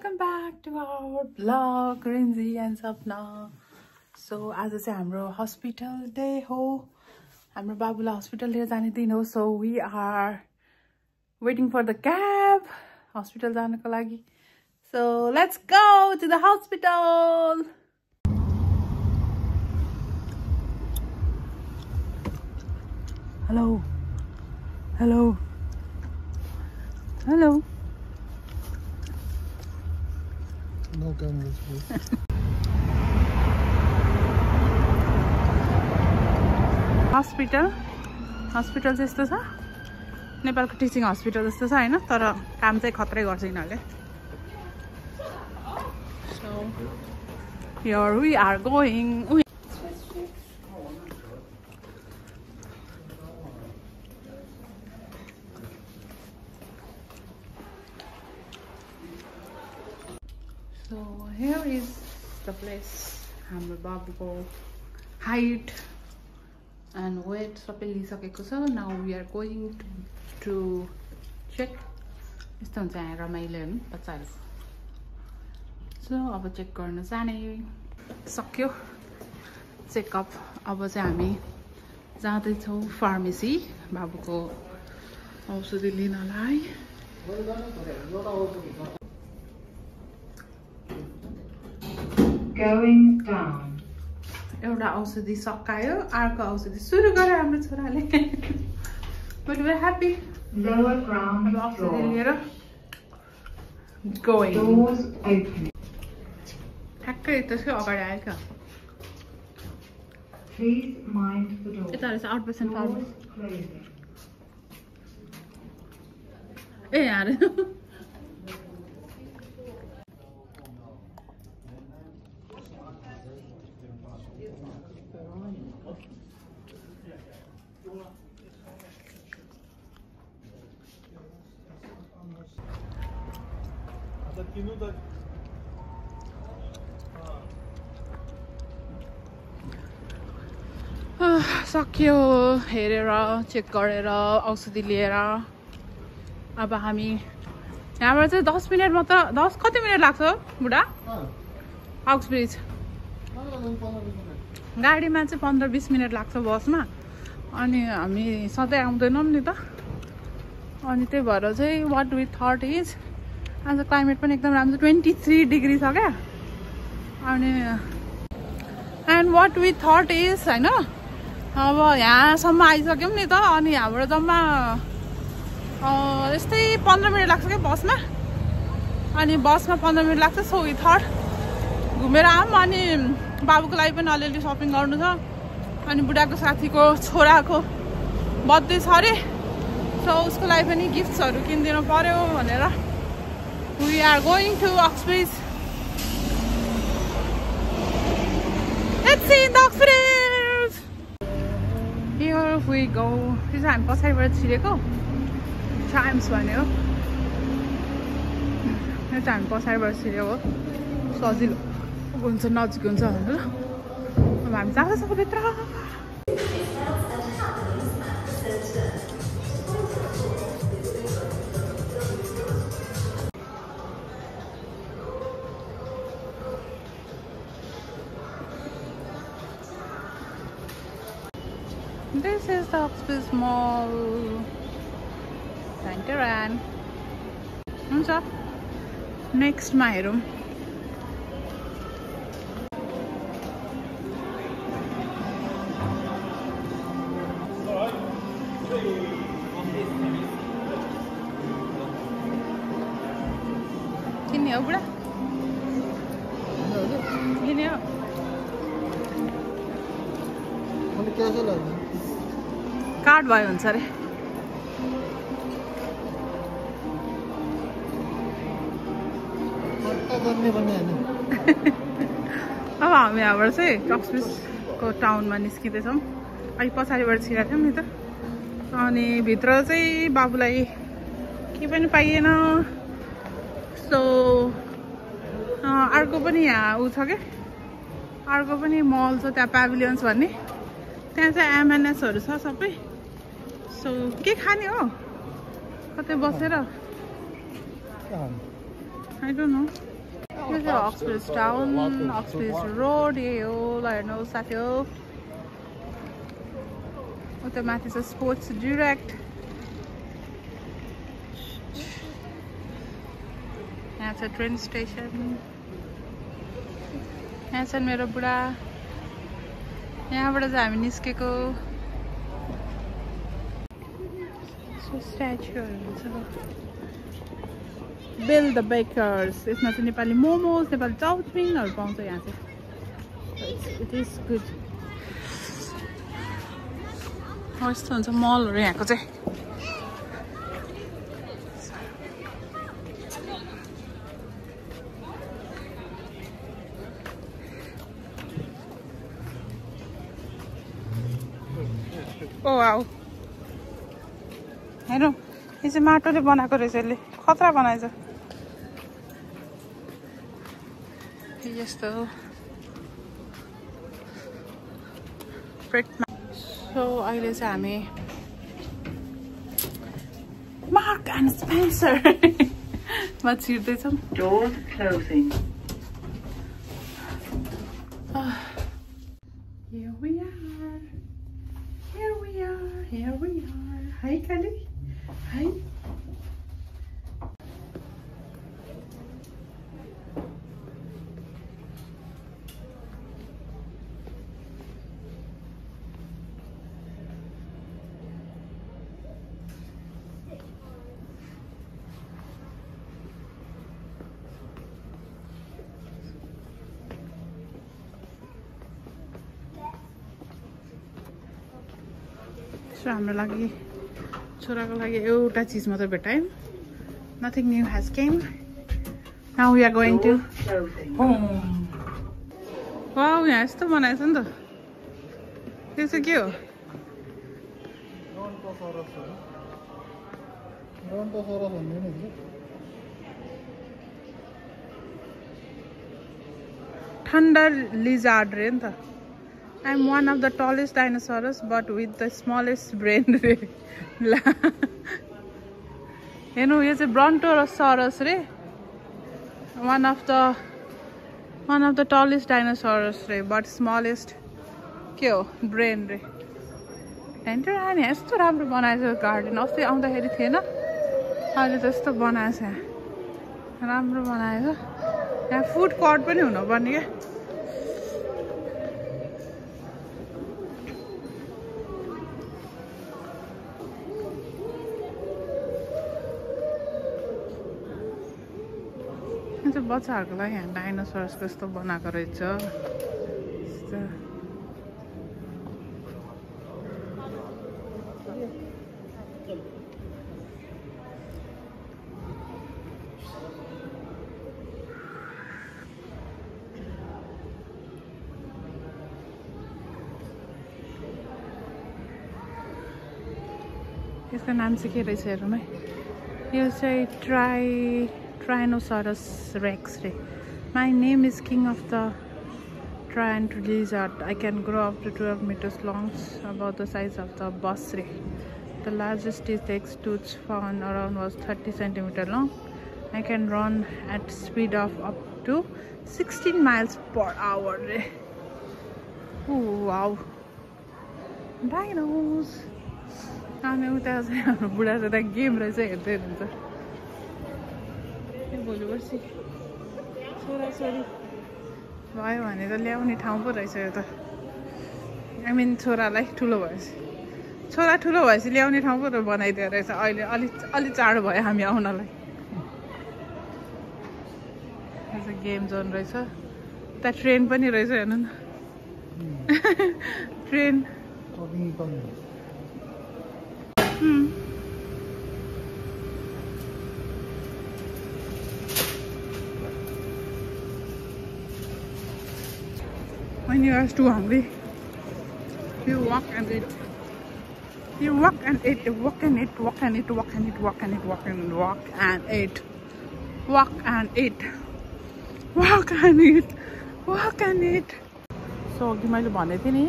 Welcome back to our vlog, Rinzi and Sapna. So आज चाहिँ हाम्रो hospital day हो. हाम्रो बाबुलाई hospital लिएर जाने दिन हो. So we are waiting for the cab hospital जानको लागि. So let's go to the hospital. Hello. Hello. Hello. No cameras, please. Hospital चाहिँ यस्तो छ नेपालको टिचिङ हस्पिटल जस्तो छ हैन तर काम चाहिँ खत्रै गर्छ यिनीहरुले. So here we are going. So here is the place. हाम्रो बाबुको height and weight सबै लिइसकेको छ. Now we are going to check. यस्तो हुन्छ यहाँ रमाइलो हेर्नु बच्चाहरु. So अब चेक गर्न जाने सक्यो चेकअप. अब चाहिँ हामी जाँदै छौं फार्मेसी बाबुको औषधि लिनलाई. Going down. एउटा औषधि सकायो अर्को औषधि सुरु गरे हाम्रो छोराले. But we're happy. Lower ground औषधि floor. लिएर going. Doors open. ठ्याक्कै त्यसकै अगाडि आयो क्या. Please mind the door. यता रहेछ आउटपेसेन्ट फार्मेसी. Doors closing. ए यार सक्यो हेरेर चेक गरेर औषधि लिएर अब हामी यहाँबाट चाहिँ 10 मिनेट मात्र 10 कति मिनेट लाग्छ बुढा अक्स ब्रिज गाडीमा चाहिँ 15-20 मिनेट लाग्छ बसमा अनि हामी सधैँ आउँदैनौँ नि त अनि त्यही भएर चाहिँ व्हाट वी थट इज आज क्लाइमेट पनि एकदम राम्रो 23 डिग्री छ क्या अनि and what we thought is हैन अब यहाँसम्म आइसक्यौँ नि त अनि यहाँबाट जम्मा यस्तै 15 मिनेट लाग्छ क्या बसमा अनि बसमा 15 मिनेट लाग्छ. सो वी थट घुमेर आऊँ अनि बाबुको लागि पनि अलिअलि सपिङ गर्नु छ अनि बुढाको साथीको छोराको बर्थडे छ अरे सो उसको लागि पनि गिफ्ट्सहरू किनिदिनु पर्यो भनेर we are going to Uxbridge. Let's see the Uxbridge. Here we go. यो चाहिँ हामी पछाडिबाट छिरेको टाइम्स भन्यो. यो चाहिँ हामी पछाडिबाट छिरेको सजिलो हुन्छ नजिक हुन्छ भनेर अब हामी जाँदैछौँ भित्र. This is the Oxbridge Mall. Tantaran. हुन्छ नेक्स्टमा हेरौँ. किन्ने हो बुढा किन्ने हो मैले क्यासै लाग्यो कार्ड भयो हुन्छ अरे. गर्ने भन्ने हैन. अब हामी यहाँबाट चाहिँ अक्सब्रिजको टाउनमा निस्किँदैछौँ. अहिले पछाडिबाट छिरेको थियौँ नि त अनि भित्र चाहिँ बाबुलाई के पनि पाइएन. सो अर्को पनि यहाँ ऊ छ क्या अर्को पनि मल छ त्यहाँ प्याभिलियन्स भन्ने त्यहाँ चाहिँ एमएनएसहरू छ सबै. सो के खाने हो कतै बसेर I don't know. यो चाहिँ अक्सप्रेस टाउन, अक्सप्रेस रोड यही हो ल हेर्नु साथी हो। उता माथि छ स्पोर्ट्स डाइरेक्ट। यहाँ छ ट्रेन स्टेसन। यहाँ छन् मेरो बुढा। यहाँबाट चाहिँ हामी निस्केको। स्ट्याचुहरू छ। बिल द बेकर्स, यसमा चाहिँ नेपाली मोमोज, नेपाली चाउमिनहरू पाउँछ यहाँ चाहिँ। It is good. यस्तो हुन्छ मलहरू यहाँको चाहिँ। ओ आऊ हेर्नु, यो चाहिँ माटोले बनाएको रहेछ। यसले खतरा बनाएछ। यस्तो सो अहिले चाहिँ हामी मार्क एन्ड स्पेन्सर मा छिर्दैछौँ। Doors closing. Here we are. Here we are. Here we are. Hi, Kali. Hi. So हाम्रो लागि छोराको लागि एउटा चीज मात्र भेटायौँ। Nothing new has came. Now we are going to home. Wow, यहाँ यस्तो बनाएछ नि त। त्यो चाहिँ के हो? Thunder lizard रे नि त। I'm one of the tallest dinosaurs, but with the smallest brain. हेर्नु यो चाहिँ ब्रोन्टोसरस रे। One of the tallest dinosaurs रे, but smallest के हो brain रे। अनि यस्तो राम्रो बनाएछ गार्डन। अस्ति आउँदाखेरि थिएन, अहिले त यस्तो बनाएछ। यहाँ राम्रो बनाएछ। यहाँ फुड कोर्ट पनि हुनुपर्ने क्या। बच्चाहरूको लागि यहाँ डाइनोसर्सको यस्तो बनाएको रहेछ। यसको नाम चाहिँ के रहेछ हेरौँ है। यो चाहिँ Tyrannosaurus rex रे. My name is king of the giant lizard. I can grow up to 12 meters long, about the size of the bus रे. The largest T-Rex tooth found around was 30 centimeters long. I can run at speed of up to 16 miles per hour रे. Oh wow. Dinos. हामी उता चाहिँ हाम्रो बुढा चाहिँ game रहेछ हेर्दै हुन्छ। भोलि पर्सि छोराछोरी भयो भने त ल्याउने ठाउँ पो रहेछ यो त। आई मिन छोरालाई ठुलो भएपछि, छोरा ठुलो भएपछि ल्याउने ठाउँ पो त बनाइदियो रहेछ। अहिले अलि चाँडो भयो हामी आउनलाई। गेम जोन रहेछ। उता ट्रेन पनि रहेछ हेर्नु न। Train When you are too hungry, you walk and eat. You walk and eat, walk and eat, walk and eat, walk and eat, walk and eat, walk and walk and eat, walk and eat, walk and eat, walk and eat. So अघि मैले भनेको थिएँ नि,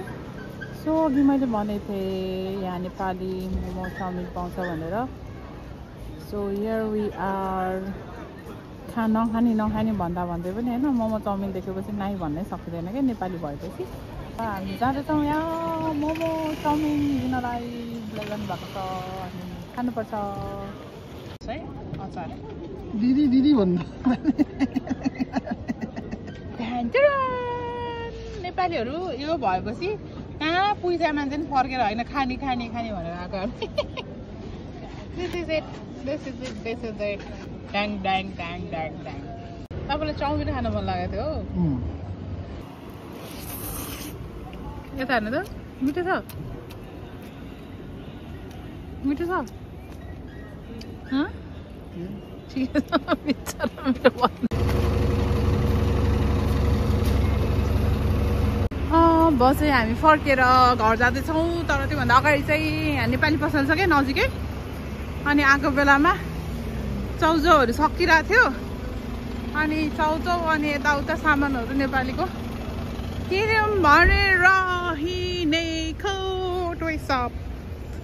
यहाँ Nepali momo chowmein पाउँछ भनेर. So here we are नखाने भन्दा भन्दै पनि होइन मोमो चाउमिन देखेपछि नाइ भन्नै सकिँदैन क्या नेपाली भएपछि हामी जाँदैछौँ यहाँ मोमो चाउमिन लिनलाई ल्याइरहनु भएको छ अनि खानुपर्छ है अचार दिदी भन्नु नेपालीहरू यो भएपछि कहाँ पुइसा मान्छे नि फर्केर होइन खाने भनेर आएको This is it. Dang. तपाईँलाई चाउमिन खान मन लागेको थियो हो यता हेर्नु त मिठो छ ठिकै छ मिठो बस हामी फर्केर घर जाँदैछौँ तर त्योभन्दा अगाडि चाहिँ यहाँ नेपाली पसल छ क्या नजिकै अनि आएको बेलामा चाउचाउहरू सकिरहेको थियो अनि चाउचाउ अनि यताउता सामानहरू नेपालीको किनौँ भनेर हिँडेको टोय सप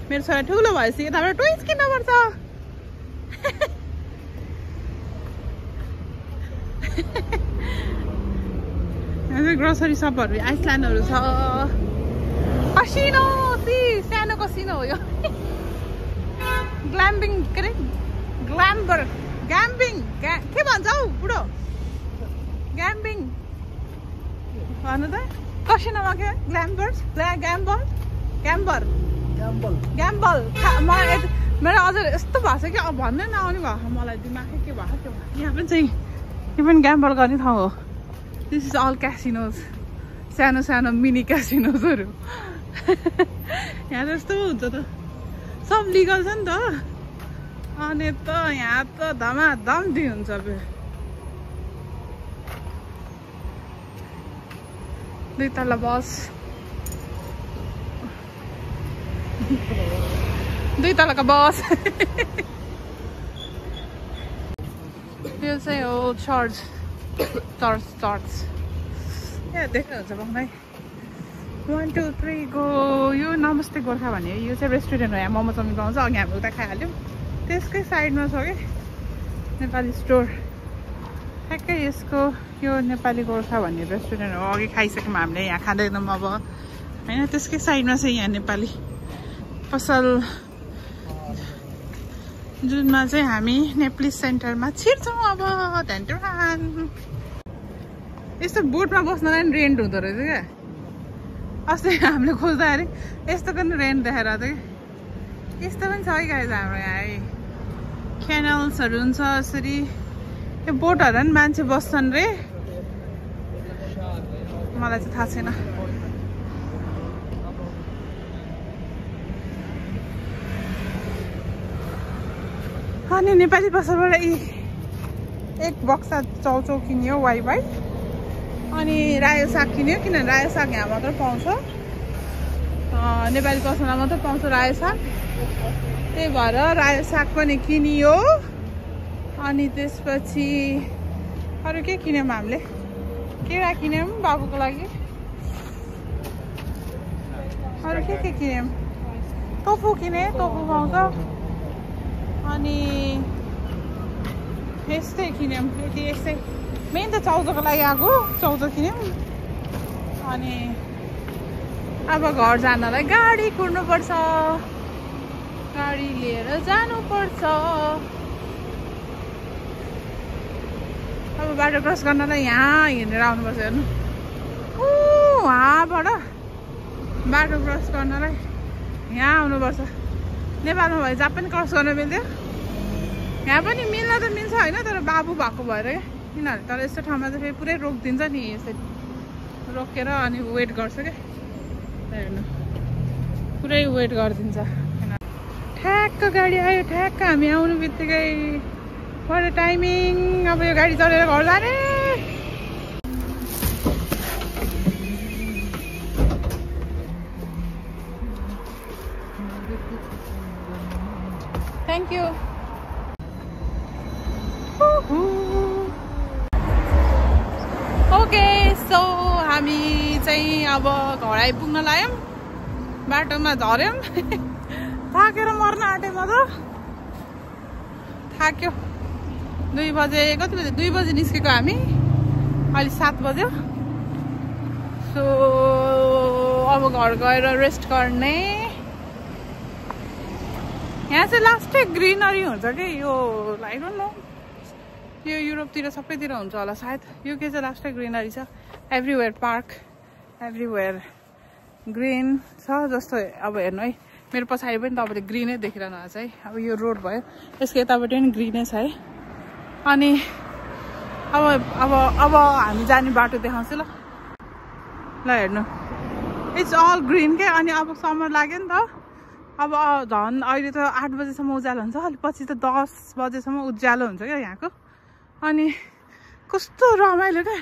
मेरो छोरा ठुलो भएपछि यताबाट टोइज किन्नुपर्छ ग्रोसरी सपहरू आइसल्यान्डहरू छ कसिनो सानो कसिनो हो यो ग्ल्याम्बिङ के अरे ग्याम्बिङ के भन्छ हौ बुढो ग्याम्बिङ भन्नु त कसिनोमा के ग्याम्बल मेरो अझ यस्तो भएको छ कि अब भन्दै नआउने भएको मलाई दिमागै के भएको यहाँ पनि चाहिँ यो पनि ग्याम्बल गर्ने ठाउँ हो दिस इज अल क्यासिनोज सानो मिनी क्यासिनोजहरू यहाँ त यस्तो हुन्छ त सब लिगल छ नि त अनि त यहाँ त धमाधम दिन हुन्छ दुई तल्ला बस दुई तल्लाको बस यो चाहिँ हो चर्च यहाँ देख्नुहुन्छ भन्दै 1 2 3 गो यो नमस्ते गोर्खा भन्ने यो चाहिँ रेस्टुरेन्ट हो यहाँ मोमो चाउमिन पाउँछ अघि हामी उता खाइहाल्यौँ त्यसकै साइडमा छ कि नेपाली स्टोर ठ्याक्कै यसको यो नेपाली गोर्खा भन्ने रेस्टुरेन्ट हो अघि खाइसक्यौँ हामीले यहाँ खाँदैनौँ अब होइन त्यसकै साइडमा चाहिँ यहाँ नेपाली पसल जुनमा चाहिँ हामी नेपाली सेन्टरमा छिर्छौँ अब ढ्यान्टुहान यस्तो बोटमा बस्नलाई पनि रेन्ट हुँदो रहेछ क्या अस्ति हामीले खोज्दाखेरि यस्तो पनि रेन्ट देखाएर थियो कि यस्तो पनि छ है गाइज हाम्रो यहाँ है क्यानल्सहरू हुन्छ यसरी यो बोटहरू पनि मान्छे बस्छन् रे मलाई चाहिँ थाहा छैन अनि नेपाली पसलबाट एक बक्सा चाउचाउ किन्यो वाइ अनि रायो साग किन्यो किनभने रायो साग यहाँ मात्र पाउँछ नेपाली पसलमा मात्र पाउँछ रायो साग त्यही भएर रायो साग पनि किनियो अनि त्यसपछि अरू के किन्यौँ हामीले केरा किन्यौँ बाबुको लागि अरू के किन्यौँ टोफु किने टोफु पाउँछ अनि यस्तै किन्यौँ यस्तै मेन त चाउचाउको लागि आएको चाउचाउ किन्यौँ अनि अब घर जानलाई गाडी कुर्नुपर्छ गाडी लिएर जानुपर्छ अब बाटो क्रस गर्नलाई यहाँ हिँडेर आउनुपर्छ हेर्नु वहाँबाट बाटो क्रस गर्नलाई यहाँ आउनुपर्छ नेपालमा भए जहाँ पनि क्रस गर्न मिल्थ्यो यहाँ पनि मिल्न त मिल्छ होइन तर बाबु भएको भएर क्या किनभने तर यस्तो ठाउँमा चाहिँ फेरि पुरै रोकिदिन्छ नि यसरी रोकेर अनि वेट गर्छ क्या हेर्नु पुरै वेट गरिदिन्छ ठ्याक्क गाडी आयो ठ्याक्क हामी आउनु बित्तिकै बडो टाइमिङ अब यो गाडी चढेर घर जाने थ्याङ्क यू ओके सो हामी चाहिँ अब घर आइपुग्न लाग्यौँ बाटोमा झऱ्यौँ थाकेर मर्न आँटेँ म त थाक्यो 2 बजे कति बजे 2 बजे निस्केको हामी अहिले 7 बज्यो सो अब घर गएर रेस्ट गर्ने यहाँ चाहिँ लास्टै ग्रिनरी हुन्छ कि यो आई डोन्ट नो यो युरोपतिर सबैतिर हुन्छ होला सायद युके चाहिँ लास्टै ग्रिनरी छ एभ्रिवेयर पार्क एभ्रिवेयर ग्रिन छ जस्तो अब हेर्नु है मेरो पछाडि पनि तपाईँले ग्रिनै देखिरहनु भएको छ है अब यो रोड भयो यसको यतापट्टि पनि ग्रिनै छ है अनि अब हामी जाने बाटो देखाउँछु ल हेर्नु इट्स अल ग्रिन के अनि अब समर लाग्यो नि त अब झन् अहिले त 8 बजेसम्म उज्यालो हुन्छ अलि पछि त 10 बजेसम्म उज्यालो हुन्छ क्या यहाँको अनि कस्तो रमाइलो क्या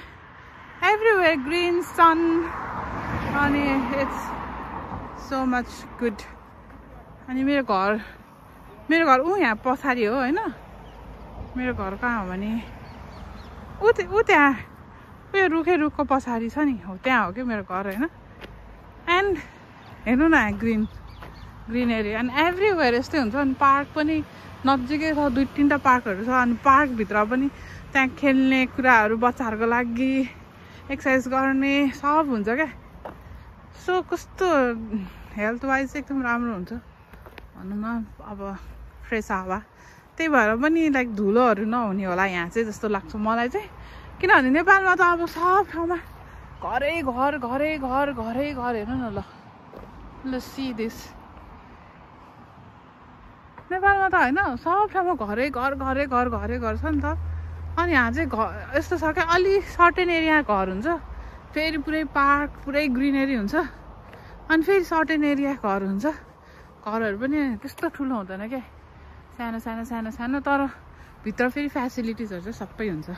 एभ्रिवेयर ग्रिन सन अनि इट्स सो मच गुड अनि मेरो घर यहाँ पछाडि हो होइन मेरो घर कहाँ हो भने ऊ त्यहाँ उयो रुखको पछाडि छ नि हो त्यहाँ हो कि मेरो घर होइन एन्ड हेर्नु न ग्रिन एरिया अनि एभ्रिवेयर यस्तै हुन्छ अनि पार्क पनि नजिकै छ 2-3टा पार्कहरू छ अनि पार्कभित्र पनि त्यहाँ खेल्ने कुराहरू बच्चाहरूको लागि एक्सर्साइज गर्ने सब हुन्छ क्या सो कस्तो हेल्थ वाइज एकदम राम्रो हुन्छ भनौँ न अब फ्रेस हावा त्यही भएर पनि लाइक धुलोहरू नहुने होला यहाँ चाहिँ जस्तो लाग्छ मलाई चाहिँ किनभने नेपालमा त अब सब ठाउँमा घरै घर हेर्नु न ल सी दिस नेपालमा त होइन सब ठाउँमा घरै घर छ नि त अनि यहाँ चाहिँ यस्तो छ क्या अलि सर्टेन एरिया घर हुन्छ फेरि पुरै पार्क पुरै ग्रिनेरी हुन्छ अनि फेरि सर्टेन एरिया घर हुन्छ घरहरू पनि त्यस्तो ठुलो हुँदैन क्या सानो तर भित्र फेरि फेसिलिटिजहरू चाहिँ सबै हुन्छ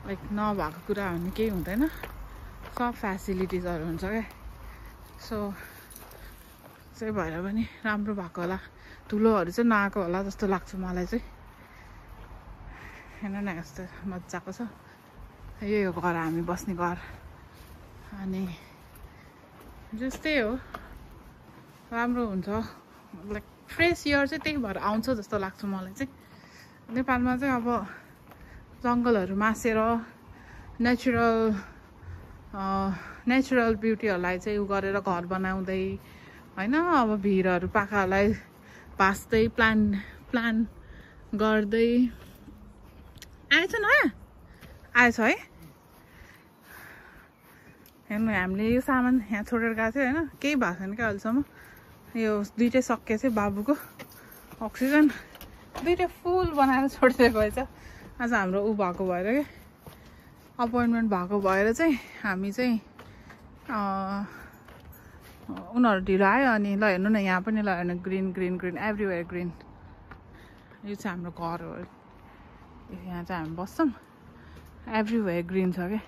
लाइक नभएको कुरा भन्ने केही हुँदैन सब फेसिलिटिजहरू हुन्छ क्या सो त्यही भएर पनि राम्रो भएको होला ठुलोहरू चाहिँ नआएको होला जस्तो लाग्छ मलाई चाहिँ हेर्नु न यस्तो मजाको छ यही हो घर हामी बस्ने घर अनि जस्तै हो राम्रो हुन्छ लाइक फ्रेस एयर चाहिँ त्यही भएर आउँछ जस्तो लाग्छ मलाई चाहिँ नेपालमा चाहिँ अब जङ्गलहरू मासेर नेचुरल ब्युटीहरूलाई चाहिँ उ गरेर घर बनाउँदै होइन अब भिरहरू पाखाहरूलाई भाँच्दै प्लान गर्दै आएछ नयाँ आएछ है हेर्नु हामीले यो सामान यहाँ छोडेर गएको थियो होइन केही भएको छैन क्या अहिलेसम्म यो 2टै सकिएको थियो बाबुको अक्सिजन 2टै फुल बनाएर छोडिदिएको रहेछ आज हाम्रो ऊ भएको भएर क्या अपोइन्टमेन्ट भएको भएर चाहिँ हामी चाहिँ उनीहरू ढिलो आयो अनि ल हेर्नु न यहाँ पनि ल हेर्नु ग्रिन एभ्रिवेयर ग्रिन यो चाहिँ हाम्रो घर हो यहाँ चाहिँ हामी बस्छौँ एभ्रिवेयर ग्रिन छ क्या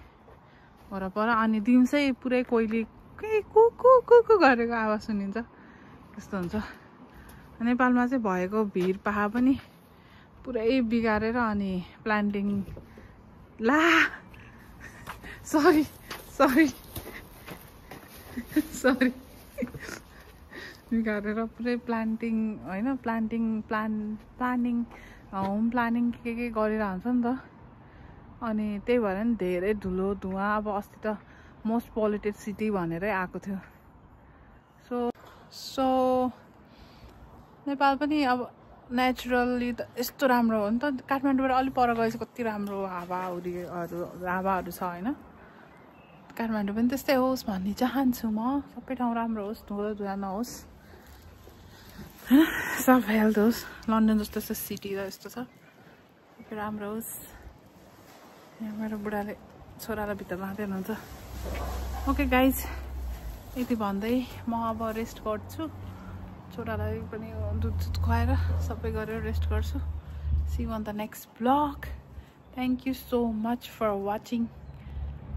वरपर अनि दिउँसै पुरै कोइली कुकु गरेको आवाज सुनिन्छ त्यस्तो हुन्छ नेपालमा चाहिँ भएको भिर पाहा पनि पुरै बिगारेर अनि प्लान्टिङ ला सरी बिगारेर पुरै प्लान्टिङ होइन प्लानिङ होम प्लानिङ के गरेर हुन्छ नि त अनि त्यही भएर नि धेरै धुलो धुवा अब अस्ति त मोस्ट पोल्युटेड सिटी भनेरै आएको थियो सो नेपाल पनि अब नेचुरली त यस्तो राम्रो हो नि त काठमाडौँबाट अलिक पर गएपछि कति राम्रो हावाहरू छ होइन काठमाडौँ पनि त्यस्तै होस् भन्ने चाहन्छु म सबै ठाउँ राम्रो होस् धुलो धुवा नहोस् होइन सब हेल्थ होस् लन्डन जस्तो यस्तो सिटी त यस्तो छ सबै राम्रो होस् यहाँ मेरो बुढाले छोरालाई भित्र लाँदै हुनुहुन्छ ओके गाइज यति भन्दै म अब रेस्ट गर्छु छोरालाई पनि दुध खुवाएर सबै गरेर रेस्ट गर्छु see you on the next vlog thank you so much for watching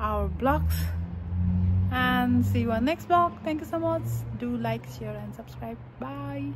our vlogs and see you on next vlog. Thank you so much. Do like, share and subscribe. Bye.